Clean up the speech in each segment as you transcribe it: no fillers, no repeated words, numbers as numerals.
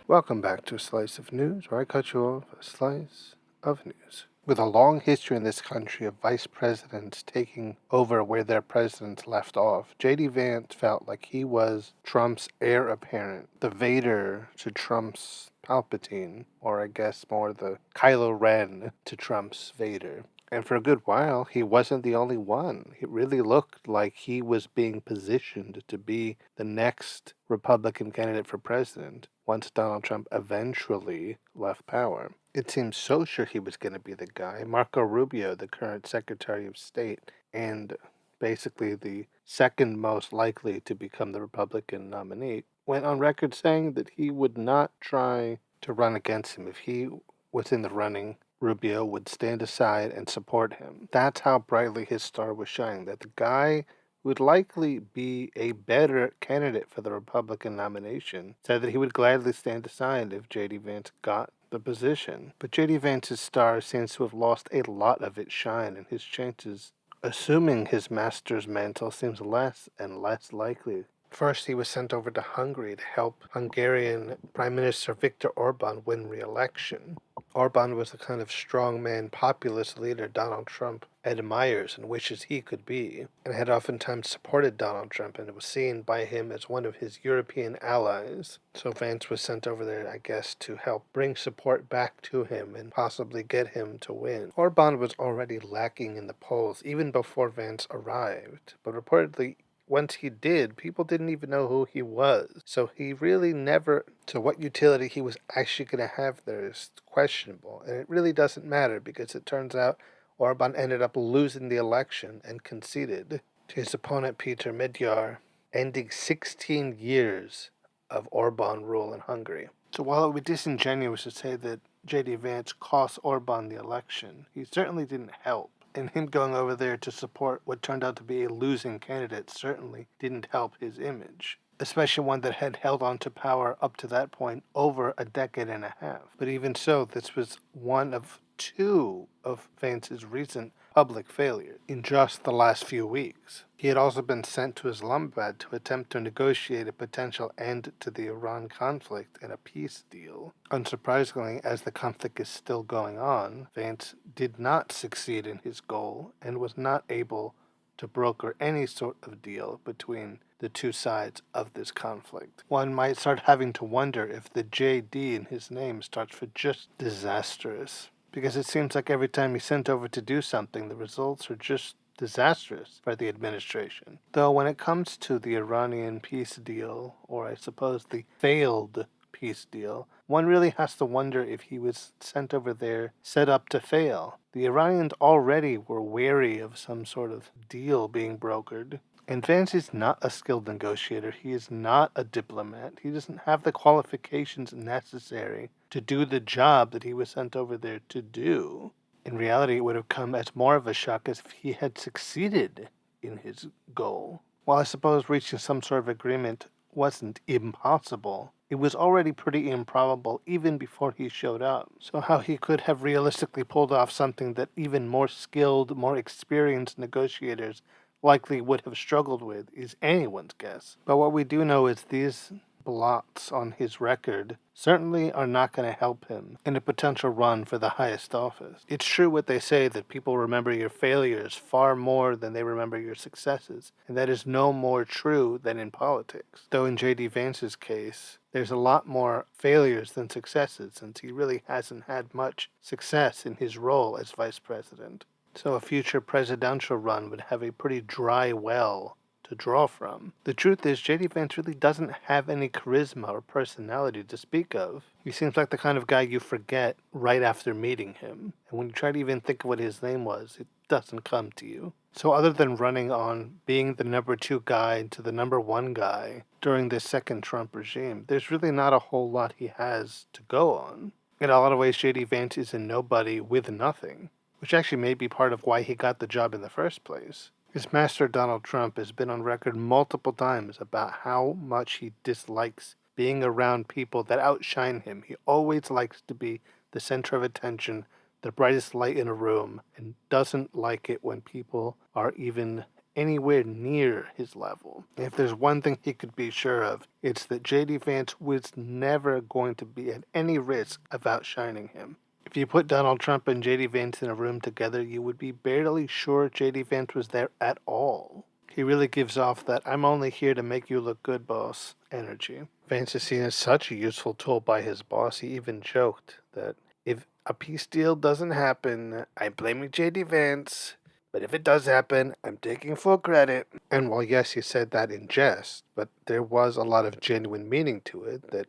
Welcome back to a Slice of News, where I cut you off a slice of news. With a long history in this country of vice presidents taking over where their presidents left off, JD Vance felt like he was Trump's heir apparent, the Vader to Trump's Palpatine, or I guess more the Kylo Ren to Trump's Vader. And for a good while, he wasn't the only one. It really looked like he was being positioned to be the next Republican candidate for president once Donald Trump eventually left power. It seemed so sure he was going to be the guy. Marco Rubio, the current Secretary of State, and basically the second most likely to become the Republican nominee, went on record saying that he would not try to run against him if he was in the running. Rubio would stand aside and support him. That's how brightly his star was shining, that the guy who would likely be a better candidate for the Republican nomination said that he would gladly stand aside if J.D. Vance got the position. But J.D. Vance's star seems to have lost a lot of its shine, and his chances assuming his master's mantle seems less and less likely. First, he was sent over to Hungary to help Hungarian Prime Minister Viktor Orban win re-election. Orban was the kind of strongman populist leader Donald Trump admires and wishes he could be, and had oftentimes supported Donald Trump and was seen by him as one of his European allies. So Vance was sent over there, I guess, to help bring support back to him and possibly get him to win. Orban was already lacking in the polls even before Vance arrived, but reportedly once he did, people didn't even know who he was. So he really never, so what utility he was actually going to have there is questionable. And it really doesn't matter because it turns out Orban ended up losing the election and conceded to his opponent Peter Medjár, ending 16 years of Orban rule in Hungary. So while it would be disingenuous to say that J.D. Vance cost Orban the election, he certainly didn't help. And him going over there to support what turned out to be a losing candidate certainly didn't help his image, especially one that had held on to power up to that point over a decade and a half. But even so, this was one of two of Vance's recent public failures in just the last few weeks. He had also been sent to Islamabad to attempt to negotiate a potential end to the Iran conflict and a peace deal. Unsurprisingly, as the conflict is still going on, Vance did not succeed in his goal and was not able to broker any sort of deal between the two sides of this conflict. One might start having to wonder if the JD in his name starts for just disastrous, because it seems like every time he's sent over to do something, the results are just disastrous for the administration. Though when it comes to the Iranian peace deal, or I suppose the failed peace deal, one really has to wonder if he was sent over there set up to fail. The Iranians already were wary of some sort of deal being brokered. And Vance is not a skilled negotiator. He is not a diplomat. He doesn't have the qualifications necessary to do the job that he was sent over there to do. In reality, it would have come as more of a shock as if he had succeeded in his goal. While I suppose reaching some sort of agreement wasn't impossible, it was already pretty improbable even before he showed up. So how he could have realistically pulled off something that even more skilled, more experienced negotiators likely would have struggled with is anyone's guess. But what we do know is these blots on his record certainly are not going to help him in a potential run for the highest office. It's true what they say that people remember your failures far more than they remember your successes, and that is no more true than in politics. Though in J.D. Vance's case, there's a lot more failures than successes, since he really hasn't had much success in his role as vice president. So a future presidential run would have a pretty dry well to draw from. The truth is, J.D. Vance really doesn't have any charisma or personality to speak of. He seems like the kind of guy you forget right after meeting him. And when you try to even think of what his name was, it doesn't come to you. So other than running on being the number 2 guy to the number 1 guy during this second Trump regime, there's really not a whole lot he has to go on. In a lot of ways, J.D. Vance is a nobody with nothing, which actually may be part of why he got the job in the first place. His master Donald Trump has been on record multiple times about how much he dislikes being around people that outshine him. He always likes to be the center of attention, the brightest light in a room, and doesn't like it when people are even anywhere near his level. If there's one thing he could be sure of, it's that JD Vance was never going to be at any risk of outshining him. If you put Donald Trump and JD Vance in a room together, you would be barely sure JD Vance was there at all. He really gives off that "I'm only here to make you look good, boss" energy. Vance is seen as such a useful tool by his boss, he even joked that if a peace deal doesn't happen, I'm blaming JD Vance, but if it does happen, I'm taking full credit. And while yes, he said that in jest, but there was a lot of genuine meaning to it, that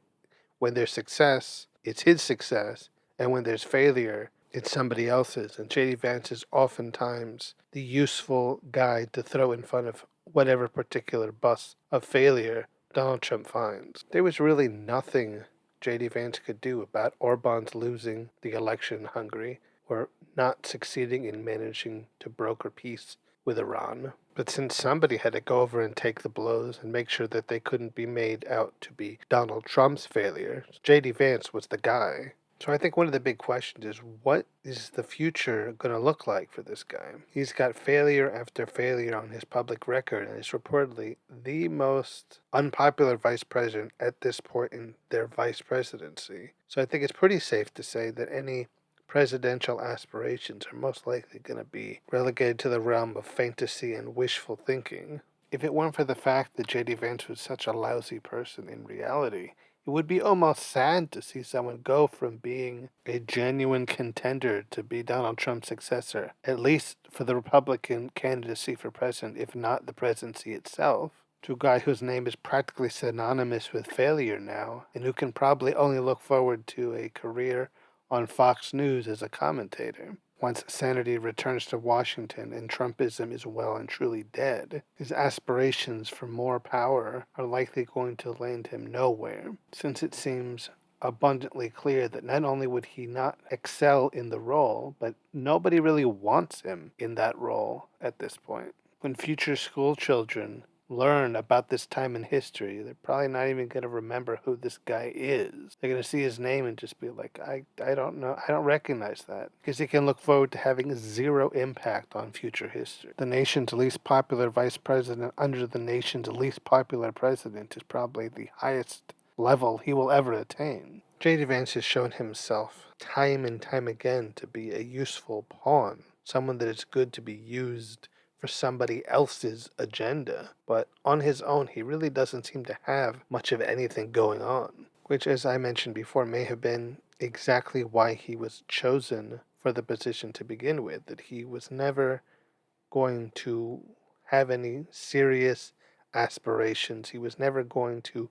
when there's success, it's his success, and when there's failure, it's somebody else's. And JD Vance is oftentimes the useful guy to throw in front of whatever particular bus of failure Donald Trump finds. There was really nothing JD Vance could do about Orban's losing the election in Hungary or not succeeding in managing to broker peace with Iran. But since somebody had to go over and take the blows and make sure that they couldn't be made out to be Donald Trump's failure, JD Vance was the guy. So I think one of the big questions is, what is the future going to look like for this guy? He's got failure after failure on his public record and is reportedly the most unpopular vice president at this point in their vice presidency. So I think it's pretty safe to say that any presidential aspirations are most likely going to be relegated to the realm of fantasy and wishful thinking. If it weren't for the fact that JD Vance was such a lousy person in reality, it would be almost sad to see someone go from being a genuine contender to be Donald Trump's successor, at least for the Republican candidacy for president, if not the presidency itself, to a guy whose name is practically synonymous with failure now, and who can probably only look forward to a career on Fox News as a commentator. Once sanity returns to Washington and Trumpism is well and truly dead, his aspirations for more power are likely going to land him nowhere, since it seems abundantly clear that not only would he not excel in the role, but nobody really wants him in that role at this point. When future school children learn about this time in history, they're probably not even going to remember who this guy is. They're going to see his name and just be like, I don't know, I don't recognize that. Because he can look forward to having zero impact on future history. The nation's least popular vice president under the nation's least popular president is probably the highest level he will ever attain. JD Vance has shown himself time and time again to be a useful pawn, someone that is good to be used for somebody else's agenda, but on his own he really doesn't seem to have much of anything going on, which, as I mentioned before, may have been exactly why he was chosen for the position to begin with, that he was never going to have any serious aspirations. He was never going to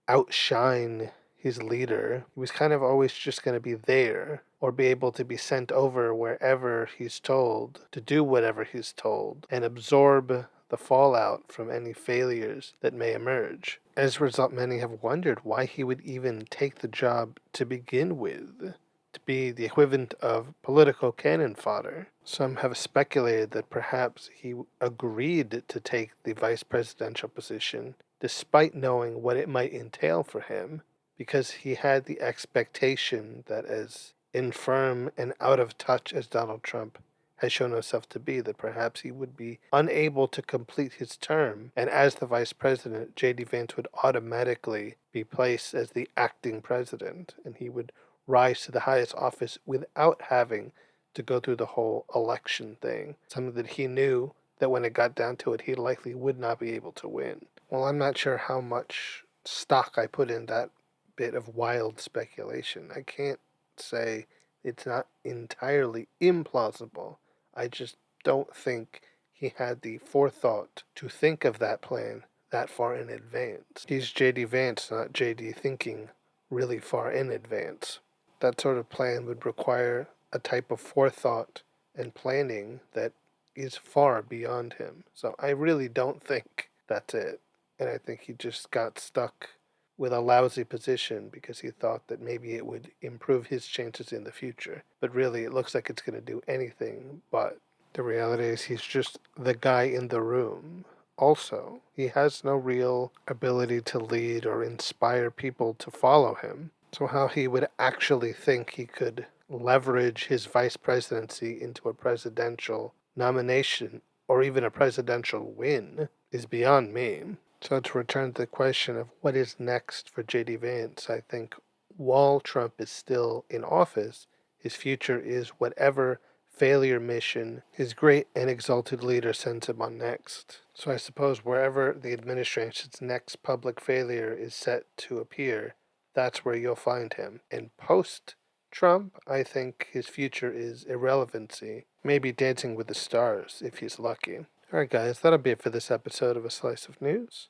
outshine his leader. He was kind of always just going to be there, or be able to be sent over wherever he's told, to do whatever he's told, and absorb the fallout from any failures that may emerge. As a result, many have wondered why he would even take the job to begin with, to be the equivalent of political cannon fodder. Some have speculated that perhaps he agreed to take the vice presidential position despite knowing what it might entail for him, because he had the expectation that, as infirm and out of touch as Donald Trump has shown himself to be, that perhaps he would be unable to complete his term, and as the vice president, JD Vance would automatically be placed as the acting president, and he would rise to the highest office without having to go through the whole election thing, something that he knew that when it got down to it, he likely would not be able to win. Well, I'm not sure how much stock I put in that bit of wild speculation. I can't say it's not entirely implausible. I just don't think he had the forethought to think of that plan that far in advance. He's JD Vance, not JD thinking really far in advance. That sort of plan would require a type of forethought and planning that is far beyond him. So I really don't think that's it. And I think he just got stuck with a lousy position because he thought that maybe it would improve his chances in the future. But really, it looks like it's going to do anything but. The reality is he's just the guy in the room. Also, he has no real ability to lead or inspire people to follow him. So how he would actually think he could leverage his vice presidency into a presidential nomination or even a presidential win is beyond me. So to return to the question of what is next for JD Vance, I think while Trump is still in office, his future is whatever failure mission his great and exalted leader sends him on next. So I suppose wherever the administration's next public failure is set to appear, that's where you'll find him. And post-Trump, I think his future is irrelevancy, maybe Dancing with the Stars if he's lucky. Alright guys, that'll be it for this episode of A Slice of News.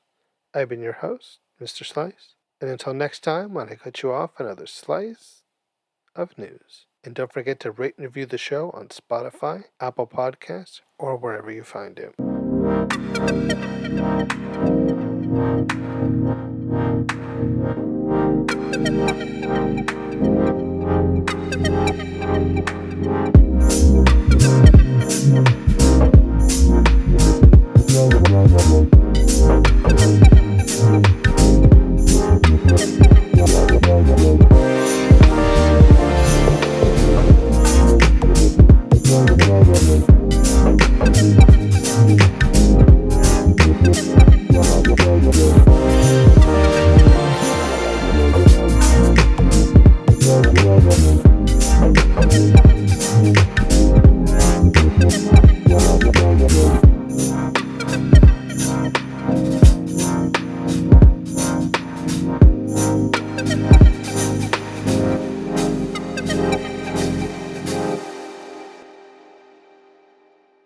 I've been your host, Mr. Slice, and until next time when I cut you off another slice of news. And don't forget to rate and review the show on Spotify, Apple Podcasts, or wherever you find it.